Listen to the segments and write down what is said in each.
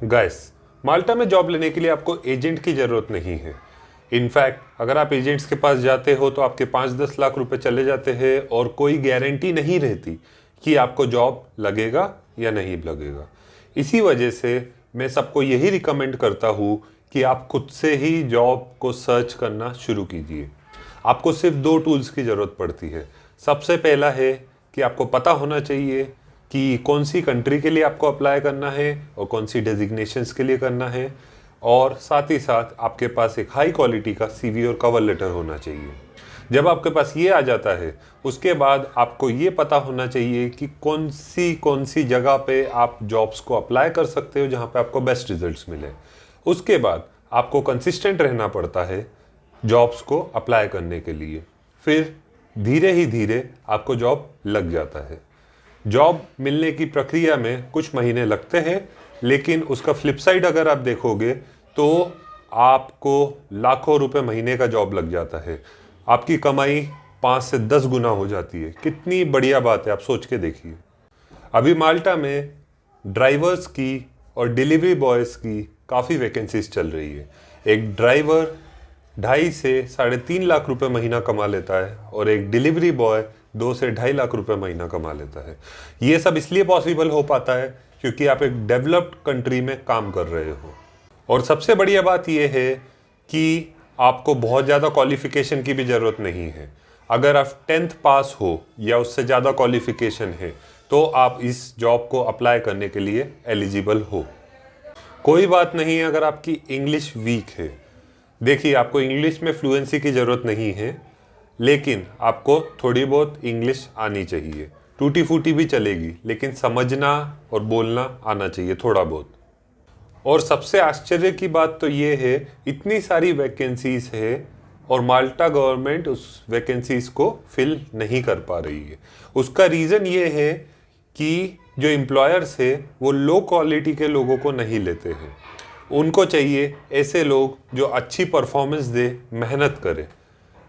Guys, माल्टा में job लेने के लिए आपको एजेंट की ज़रूरत नहीं है। इनफैक्ट अगर आप एजेंट्स के पास जाते हो तो आपके 5-10 लाख रुपए चले जाते हैं और कोई गारंटी नहीं रहती कि आपको जॉब लगेगा या नहीं लगेगा। इसी वजह से मैं सबको यही रिकमेंड करता हूँ कि आप खुद से ही जॉब को सर्च करना शुरू कीजिए। आपको सिर्फ 2 टूल्स की ज़रूरत पड़ती है। सबसे पहला है कि आपको पता होना चाहिए कि कौन सी कंट्री के लिए आपको अप्लाई करना है और कौन सी डेजिग्नेशंस के लिए करना है, और साथ ही साथ आपके पास एक हाई क्वालिटी का सीवी और कवर लेटर होना चाहिए। जब आपके पास ये आ जाता है, उसके बाद आपको ये पता होना चाहिए कि कौन सी जगह पे आप जॉब्स को अप्लाई कर सकते हो जहाँ पे आपको बेस्ट रिजल्ट्स मिले। उसके बाद आपको कंसिस्टेंट रहना पड़ता है जॉब्स को अप्लाई करने के लिए। फिर धीरे ही धीरे आपको जॉब लग जाता है। जॉब मिलने की प्रक्रिया में कुछ महीने लगते हैं, लेकिन उसका फ्लिप साइड अगर आप देखोगे तो आपको लाखों रुपए महीने का जॉब लग जाता है। आपकी कमाई 5 से 10 गुना हो जाती है। कितनी बढ़िया बात है, आप सोच के देखिए। अभी माल्टा में ड्राइवर्स की और डिलीवरी बॉयज़ की काफ़ी वैकेंसीज चल रही है। एक ड्राइवर 2.5 से 3.5 लाख रुपए महीना कमा लेता है और एक डिलीवरी बॉय 2 से 2.5 लाख रुपए महीना कमा लेता है। ये सब इसलिए पॉसिबल हो पाता है क्योंकि आप एक डेवलप्ड कंट्री में काम कर रहे हो। और सबसे बढ़िया बात यह है कि आपको बहुत ज़्यादा क्वालिफिकेशन की भी ज़रूरत नहीं है। अगर आप 10th पास हो या उससे ज़्यादा क्वालिफिकेशन है तो आप इस जॉब को अप्लाई करने के लिए एलिजिबल हो। कोई बात नहीं है अगर आपकी इंग्लिश वीक है। देखिए, आपको इंग्लिश में फ्लुएंसी की ज़रूरत नहीं है, लेकिन आपको थोड़ी बहुत इंग्लिश आनी चाहिए। टूटी फूटी भी चलेगी, लेकिन समझना और बोलना आना चाहिए थोड़ा बहुत। और सबसे आश्चर्य की बात तो ये है, इतनी सारी वैकेंसीज है और माल्टा गवर्नमेंट उस वैकेंसीज को फिल नहीं कर पा रही है। उसका रीज़न ये है कि जो एम्प्लॉयर्स है वो लो क्वालिटी के लोगों को नहीं लेते हैं। उनको चाहिए ऐसे लोग जो अच्छी परफॉर्मेंस दे, मेहनत करें।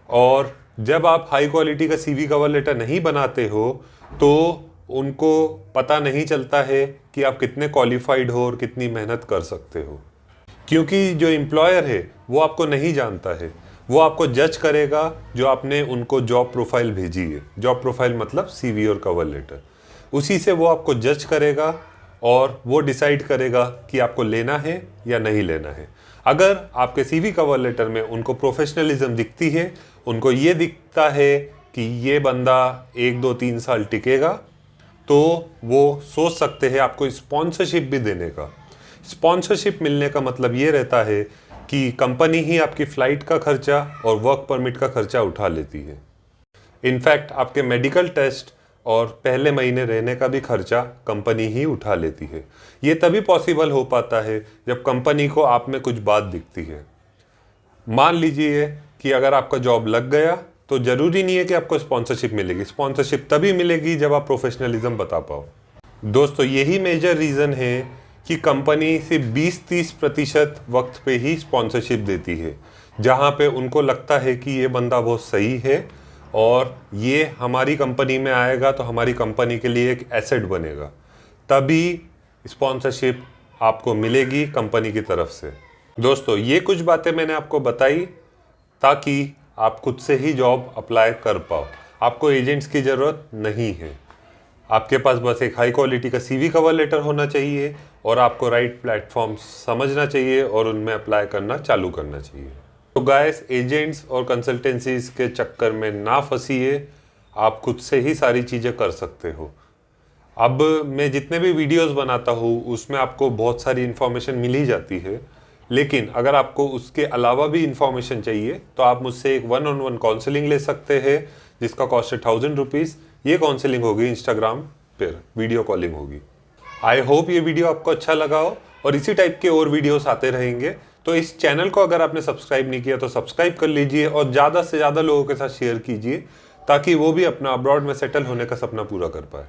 और जब आप हाई क्वालिटी का सीवी कवर लेटर नहीं बनाते हो तो उनको पता नहीं चलता है कि आप कितने क्वालिफाइड हो और कितनी मेहनत कर सकते हो, क्योंकि जो एम्प्लॉयर है वो आपको नहीं जानता है। वो आपको जज करेगा जो आपने उनको जॉब प्रोफाइल भेजी है। जॉब प्रोफाइल मतलब सीवी और कवर लेटर। उसी से वो आपको जज करेगा और वो डिसाइड करेगा कि आपको लेना है या नहीं लेना है। अगर आपके सीवी कवर लेटर में उनको प्रोफेशनलिज्म दिखती है, उनको ये दिखता है कि ये बंदा 1, 2, 3 साल टिकेगा, तो वो सोच सकते हैं आपको स्पॉन्सरशिप भी देने का। स्पॉन्सरशिप मिलने का मतलब ये रहता है कि कंपनी ही आपकी फ़्लाइट का खर्चा और वर्क परमिट का खर्चा उठा लेती है। इनफैक्ट आपके मेडिकल टेस्ट और पहले महीने रहने का भी खर्चा कंपनी ही उठा लेती है। ये तभी पॉसिबल हो पाता है जब कंपनी को आप में कुछ बात दिखती है। मान लीजिए कि अगर आपका जॉब लग गया तो ज़रूरी नहीं है कि आपको स्पॉन्सरशिप मिलेगी। स्पॉन्सरशिप तभी मिलेगी जब आप प्रोफेशनलिज्म बता पाओ। दोस्तों, यही मेजर रीज़न है कि कंपनी सिर्फ 20-30% वक्त पे ही स्पॉन्सरशिप देती है, जहाँ पे उनको लगता है कि ये बंदा बहुत सही है और ये हमारी कंपनी में आएगा तो हमारी कंपनी के लिए एक एसेट बनेगा। तभी स्पॉन्सरशिप आपको मिलेगी कंपनी की तरफ से। दोस्तों, ये कुछ बातें मैंने आपको बताई ताकि आप खुद से ही जॉब अप्लाई कर पाओ। आपको एजेंट्स की ज़रूरत नहीं है। आपके पास बस एक हाई क्वालिटी का सीवी कवर लेटर होना चाहिए और आपको राइट प्लेटफॉर्म समझना चाहिए और उनमें अप्लाई करना चालू करना चाहिए। तो गाइस, एजेंट्स और कंसल्टेंसीज के चक्कर में ना फंसिए। आप खुद से ही सारी चीज़ें कर सकते हो। अब मैं जितने भी वीडियोस बनाता हूँ उसमें आपको बहुत सारी इन्फॉर्मेशन मिल ही जाती है, लेकिन अगर आपको उसके अलावा भी इन्फॉर्मेशन चाहिए तो आप मुझसे एक 1-on-1 काउंसलिंग ले सकते हैं, जिसका कॉस्ट है 1000 रुपीज़। ये काउंसलिंग होगी इंस्टाग्राम पर, वीडियो कॉलिंग होगी। आई होप ये वीडियो आपको अच्छा लगा हो और इसी टाइप के और वीडियोस आते रहेंगे। तो इस चैनल को अगर आपने सब्सक्राइब नहीं किया तो सब्सक्राइब कर लीजिए और ज़्यादा से ज़्यादा लोगों के साथ शेयर कीजिए ताकि वो भी अपना अब्रॉड में सेटल होने का सपना पूरा कर पाए।